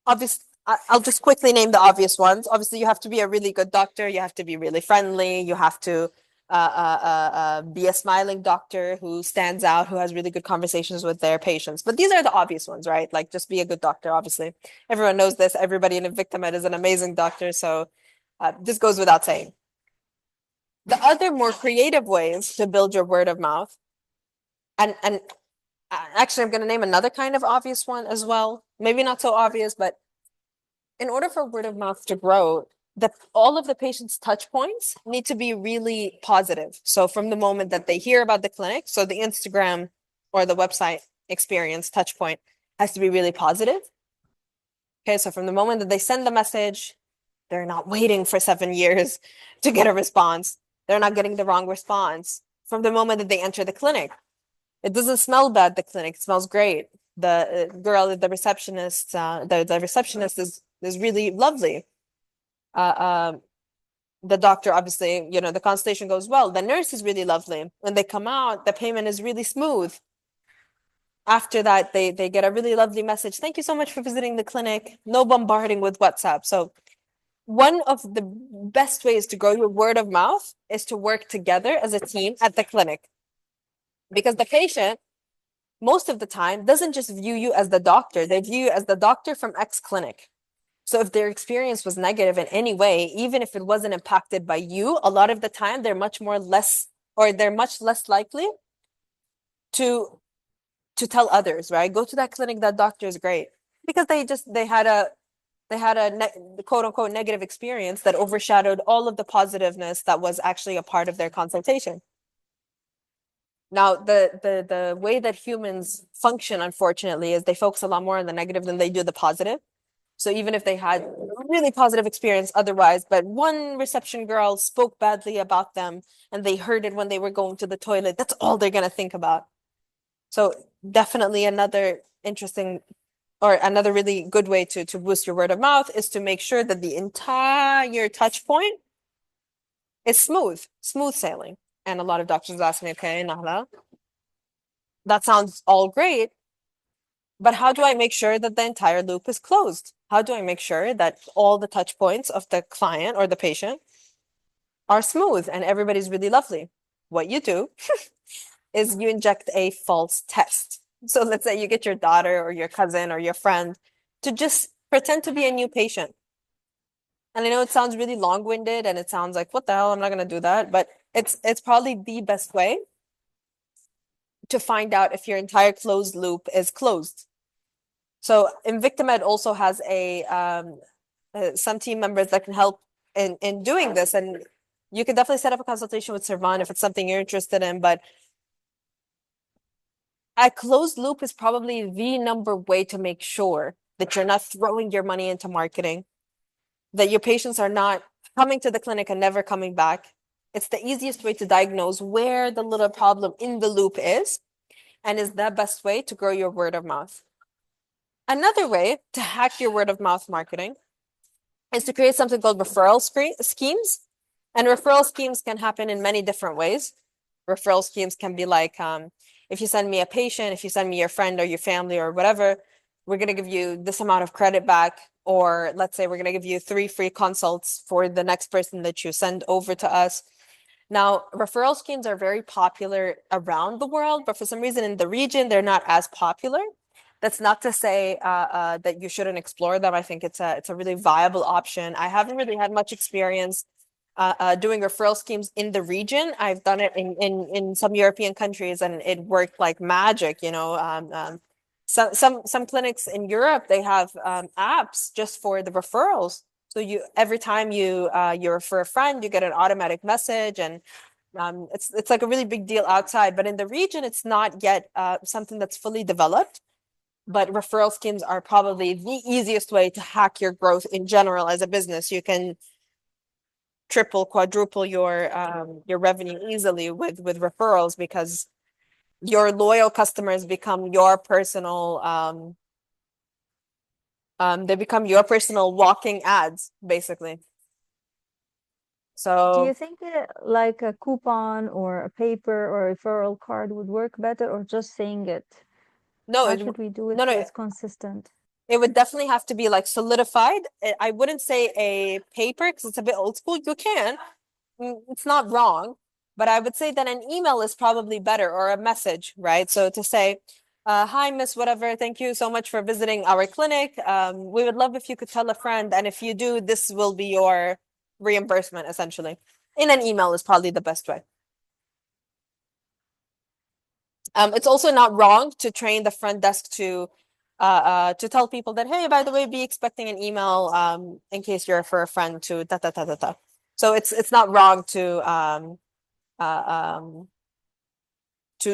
Obviously, I'll just quickly name the obvious ones. Obviously, you have to be a really good doctor. You have to be really friendly. You have to be a smiling doctor who stands out, who has really good conversations with their patients. But these are the obvious ones, right? Like just be a good doctor, obviously. Everyone knows this. Everybody in Invictamed is an amazing doctor. So this goes without saying. The other more creative ways to build your word of mouth, and actually, I'm going to name another kind of obvious one as well. Maybe not so obvious, but in order for word of mouth to grow, all of the patient's touch points need to be really positive. So from the moment that they hear about the clinic, so the Instagram or the website experience touch point has to be really positive. Okay, so from the moment that they send the message, they're not waiting for 7 years to get a response. They're not getting the wrong response. From the moment that they enter the clinic, it doesn't smell bad, the clinic, it smells great. The girl, the receptionist, the receptionist is really lovely. The doctor, obviously, the consultation goes well. The nurse is really lovely. When they come out, the payment is really smooth. After that, they get a really lovely message. Thank you so much for visiting the clinic. No bombarding with WhatsApp. So one of the best ways to grow your word of mouth is to work together as a team at the clinic. Because the patient, most of the time, doesn't just view you as the doctor, they view you as the doctor from X clinic. So if their experience was negative in any way, even if it wasn't impacted by you, a lot of the time they're much less likely to tell others, right? Go to that clinic, that doctor is great. Because they had a quote unquote negative experience that overshadowed all of the positiveness that was actually a part of their consultation. Now, the way that humans function, unfortunately, is they focus a lot more on the negative than they do the positive. So even if they had a really positive experience otherwise, but one reception girl spoke badly about them and they heard it when they were going to the toilet, that's all they're going to think about. So definitely another interesting or another really good way to boost your word of mouth is to make sure that the entire touch point is smooth sailing. And a lot of doctors ask me, okay, Nahla, that sounds all great, but how do I make sure that the entire loop is closed? How do I make sure that all the touch points of the client or the patient are smooth and everybody's really lovely? What you do is you inject a false test. So let's say you get your daughter or your cousin or your friend to just pretend to be a new patient. And I know it sounds really long-winded and it sounds like, what the hell, I'm not going to do that. But it's probably the best way to find out if your entire closed loop is closed. So Invictamed also has some team members that can help in doing this. And you can definitely set up a consultation with Servan if it's something you're interested in. But a closed loop is probably the number way to make sure that you're not throwing your money into marketing, that your patients are not coming to the clinic and never coming back. It's the easiest way to diagnose where the little problem in the loop is, and is the best way to grow your word of mouth. Another way to hack your word of mouth marketing is to create something called referral schemes. And referral schemes can happen in many different ways. Referral schemes can be like, if you send me a patient, if you send me your friend or your family or whatever, we're going to give you this amount of credit back or let's say we're going to give you 3 free consults for the next person that you send over to us. Now, referral schemes are very popular around the world, but for some reason in the region, they're not as popular. That's not to say that you shouldn't explore them. I think it's a really viable option. I haven't really had much experience doing referral schemes in the region. I've done it in some European countries, and it worked like magic. Some clinics in Europe, they have apps just for the referrals. So every time you refer a friend, you get an automatic message, and it's like a really big deal outside. But in the region, it's not yet something that's fully developed. But referral schemes are probably the easiest way to hack your growth in general as a business. You can triple, quadruple your revenue easily with referrals, because your loyal customers become your personal they become your personal walking ads, basically. Do So you think like a coupon or a paper or a referral card would work better, or just saying it? no, How should we do it no, so no, it's consistent? it would definitely have to be like solidified. I wouldn't say a paper because it's a bit old school. You can, it's not wrong, but I would say that an email is probably better, or a message, right? So to say, hi, Miss Whatever, thank you so much for visiting our clinic. We would love if you could tell a friend, and if you do, this will be your reimbursement, essentially. In an email is probably the best way. It's also not wrong to train the front desk to tell people that, hey, by the way, be expecting an email in case you're for a friend to da da da da da. So it's not wrong to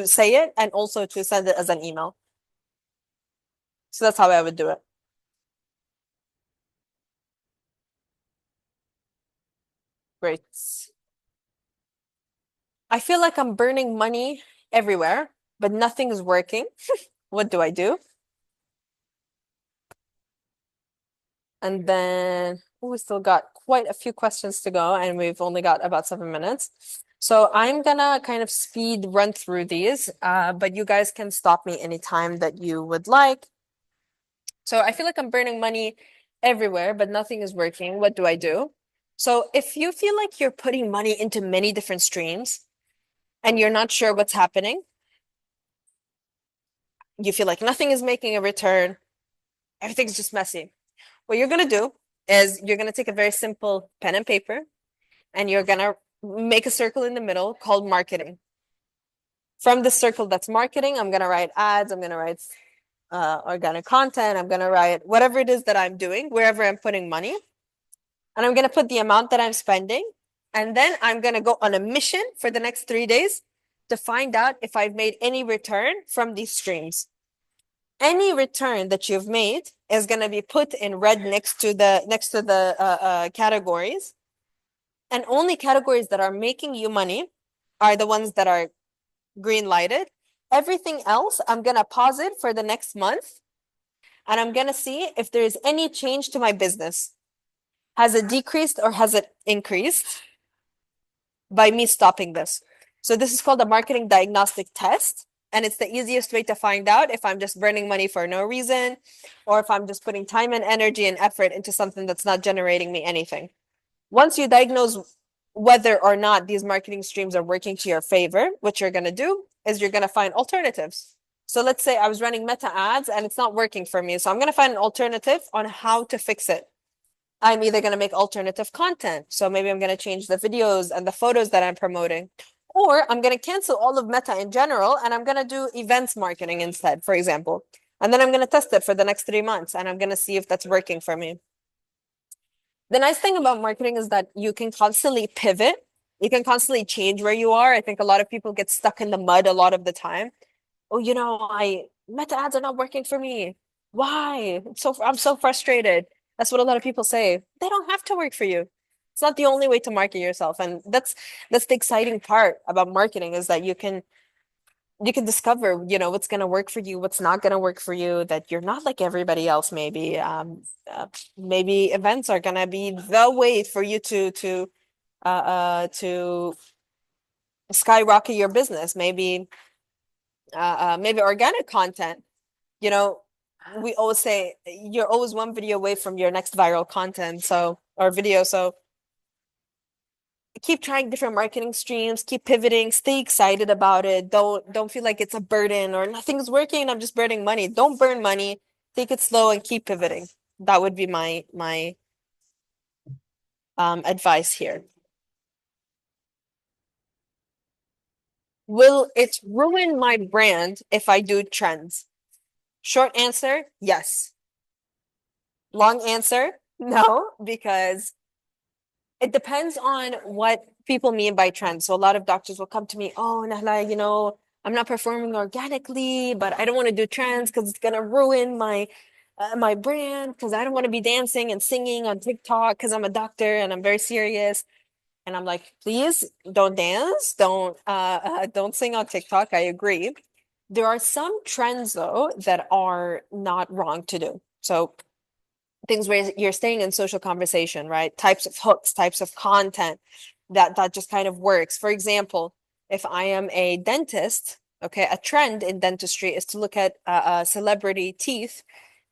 say it, and also to send it as an email. So that's how I would do it. Great. I feel like I'm burning money everywhere, but nothing is working. What do I do? And then we still got quite a few questions to go, and we've only got about 7 minutes. So I'm gonna kind of speed run through these, but you guys can stop me anytime that you would like. So I feel like I'm burning money everywhere, but nothing is working. What do I do? So if you feel like you're putting money into many different streams and you're not sure what's happening, you feel like nothing is making a return, everything's just messy. What you're gonna do is you're gonna take a very simple pen and paper, and you're gonna make a circle in the middle called marketing. From the circle that's marketing, I'm gonna write ads, I'm gonna write organic content, I'm gonna write whatever it is that I'm doing, wherever I'm putting money, and I'm gonna put the amount that I'm spending, and then I'm gonna go on a mission for the next 3 days to find out if I've made any return from these streams. Any return that you've made is gonna be put in red next to the categories, and only categories that are making you money are the ones that are green lighted. Everything else, I'm gonna pause it for the next month, and I'm gonna see if there's any change to my business. Has it decreased or has it increased by me stopping this? So this is called a marketing diagnostic test, and it's the easiest way to find out if I'm just burning money for no reason, or if I'm just putting time and energy and effort into something that's not generating me anything. Once you diagnose whether or not these marketing streams are working to your favor, what you're going to do is you're going to find alternatives. So let's say I was running Meta ads and it's not working for me. So I'm going to find an alternative on how to fix it. I'm either going to make alternative content. So maybe I'm going to change the videos and the photos that I'm promoting, or I'm going to cancel all of Meta in general, and I'm going to do events marketing instead, for example. And then I'm going to test it for the next 3 months, and I'm going to see if that's working for me. The nice thing about marketing is that you can constantly pivot. You can constantly change where you are. I think a lot of people get stuck in the mud a lot of the time. Oh, Meta ads are not working for me. Why? I'm so frustrated. That's what a lot of people say. They don't have to work for you. It's not the only way to market yourself. And that's the exciting part about marketing, is that you can discover, what's going to work for you, what's not going to work for you, that you're not like everybody else. Maybe events are going to be the way for you to skyrocket your business. Maybe organic content, we always say you're always one video away from your next viral content, or video. So keep trying different marketing streams, keep pivoting, stay excited about it. Don't feel like it's a burden or nothing's working, I'm just burning money. Don't burn money. Take it slow and keep pivoting. That would be my advice here. Will it ruin my brand if I do trends? Short answer, yes. Long answer, no, because it depends on what people mean by trends. So a lot of doctors will come to me, oh, Nahla, I'm not performing organically, but I don't want to do trends because it's gonna ruin my brand because I don't want to be dancing and singing on TikTok because I'm a doctor and I'm very serious. And I'm like, please don't dance, don't sing on TikTok. I agree. There are some trends though that are not wrong to do. So things where you're staying in social conversation, right? Types of hooks, types of content that just kind of works. For example, if I am a dentist, okay, a trend in dentistry is to look at celebrity teeth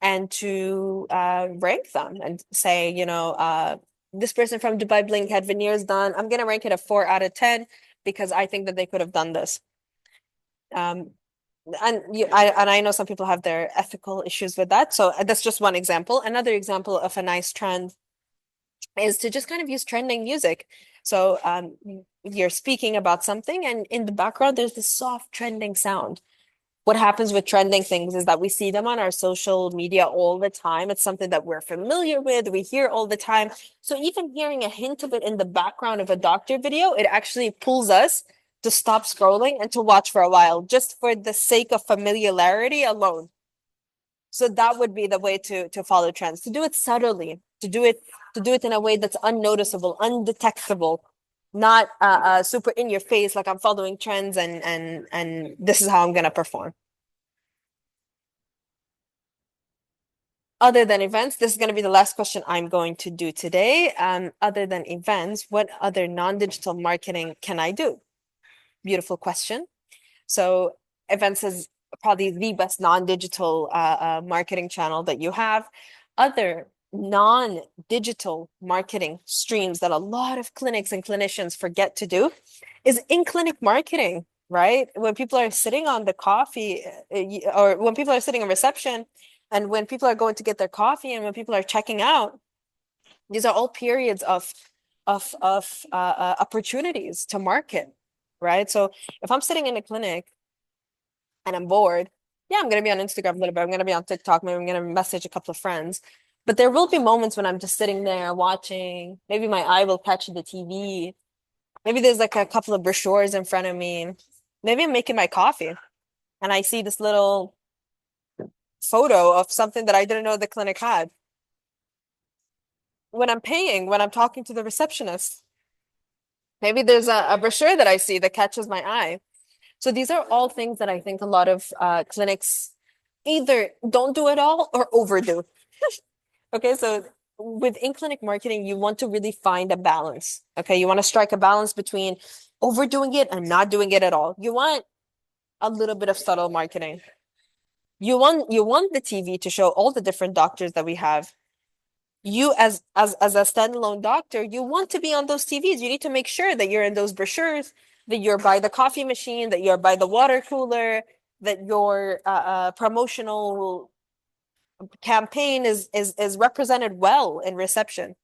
and to rank them and say, this person from Dubai Blink had veneers done. I'm gonna rank it a 4 out of 10 because I think that they could have done this. And I know some people have their ethical issues with that. So that's just one example. Another example of a nice trend is to just kind of use trending music. So you're speaking about something, and in the background, there's this soft trending sound. What happens with trending things is that we see them on our social media all the time. It's something that we're familiar with, we hear all the time. So even hearing a hint of it in the background of a doctor video, it actually pulls us to stop scrolling and to watch for a while, just for the sake of familiarity alone. So that would be the way to follow trends, to do it subtly, to do it in a way that's unnoticeable, undetectable, not super in your face, like I'm following trends and this is how I'm gonna perform. Other than events, this is going to be the last question I'm going to do today. Other than events, what other non-digital marketing can I do? Beautiful question. So events is probably the best non-digital marketing channel that you have. Other non-digital marketing streams that a lot of clinics and clinicians forget to do is in-clinic marketing, right? When people are sitting on the coffee or when people are sitting in reception and when people are going to get their coffee and when people are checking out, these are all periods of opportunities to market, right? So if I'm sitting in a clinic and I'm bored, yeah, I'm gonna be on Instagram a little bit. I'm gonna be on TikTok. Maybe I'm gonna message a couple of friends. But there will be moments when I'm just sitting there watching. Maybe my eye will catch the TV. Maybe there's like a couple of brochures in front of me. Maybe I'm making my coffee and I see this little photo of something that I didn't know the clinic had. When I'm paying, when I'm talking to the receptionist, maybe there's a brochure that I see that catches my eye. So these are all things that I think a lot of clinics either don't do at all or overdo. Okay, so with in-clinic marketing, you want to really find a balance. Okay, you want to strike a balance between overdoing it and not doing it at all. You want a little bit of subtle marketing. You want the TV to show all the different doctors that we have. You as a standalone doctor, you want to be on those TVs. You need to make sure that you're in those brochures, that you're by the coffee machine, that you're by the water cooler, that your promotional campaign is represented well in reception.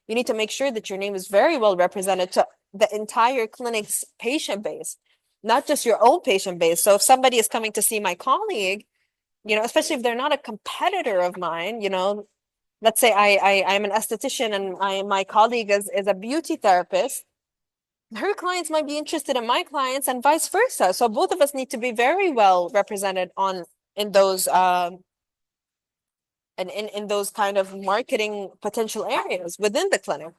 You need to make sure that your name is very well represented to the entire clinic's patient base, not just your own patient base. So if somebody is coming to see my colleague, especially if they're not a competitor of mine, let's say I'm an esthetician and my colleague is a beauty therapist, her clients might be interested in my clients and vice versa. So both of us need to be very well represented in those and in those kind of marketing potential areas within the clinic.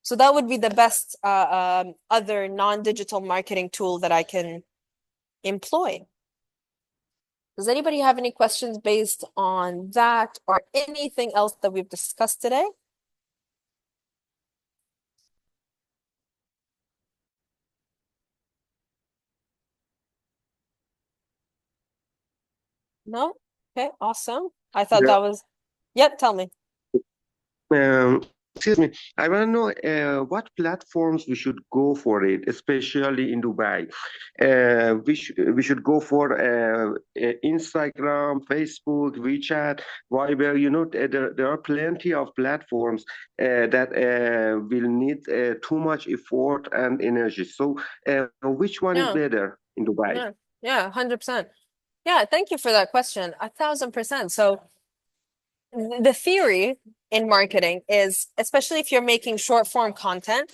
So that would be the best other non-digital marketing tool that I can employ. Does anybody have any questions based on that or anything else that we've discussed today? No? Okay, awesome. I thought Yeah. that was, yep, tell me. Excuse me. I want to know what platforms we should go for it, especially in Dubai. We should go for Instagram, Facebook, WeChat, Viber. You know, there are plenty of platforms that will need too much effort and energy. So, which one is Yeah, better in Dubai? yeah, 100%. Yeah, thank you for that question. 1,000%. So the theory in marketing is, especially if you're making short form content,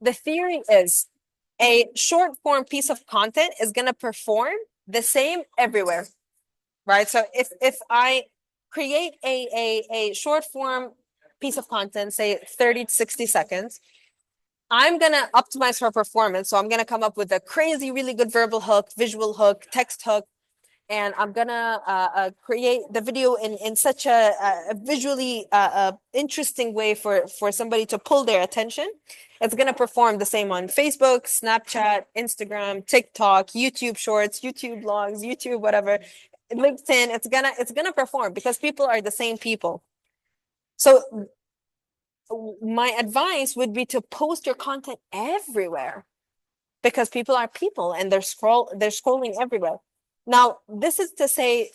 the theory is a short form piece of content is going to perform the same everywhere, right? So if I create a short form piece of content, say 30 to 60 seconds, I'm going to optimize for performance. So I'm going to come up with a crazy, really good verbal hook, visual hook, text hook, and I'm gonna create the video in such a visually interesting way for somebody to pull their attention. It's gonna perform the same on Facebook, Snapchat, Instagram, TikTok, YouTube Shorts, YouTube Blogs, YouTube whatever, LinkedIn. It's gonna perform because people are the same people. So my advice would be to post your content everywhere because people are people and they're scrolling everywhere. Now, this is to say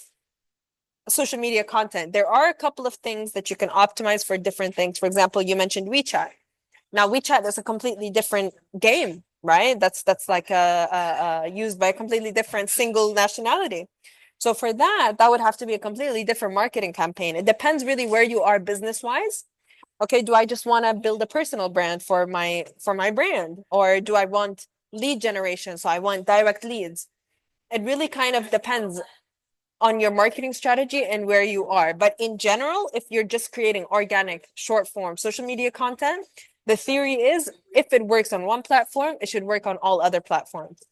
social media content. There are a couple of things that you can optimize for different things. For example, you mentioned WeChat. Now, WeChat is a completely different game, right? That's like used by a completely different single nationality. So for that would have to be a completely different marketing campaign. It depends really where you are business-wise. Okay, do I just want to build a personal brand for my brand, or do I want lead generation? So I want direct leads. It really kind of depends on your marketing strategy and where you are. But in general, if you're just creating organic, short form social media content, the theory is if it works on one platform, it should work on all other platforms.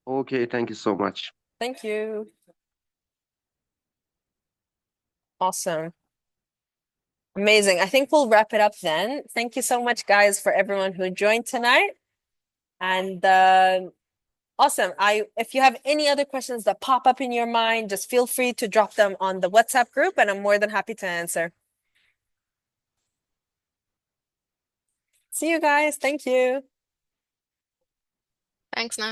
Okay, thank you so much. Thank you. Awesome. Amazing. I think we'll wrap it up then. Thank you so much, guys, for everyone who joined tonight. And awesome. If you have any other questions that pop up in your mind, just feel free to drop them on the WhatsApp group, and I'm more than happy to answer. See you guys. Thank you. Thanks, Nahla.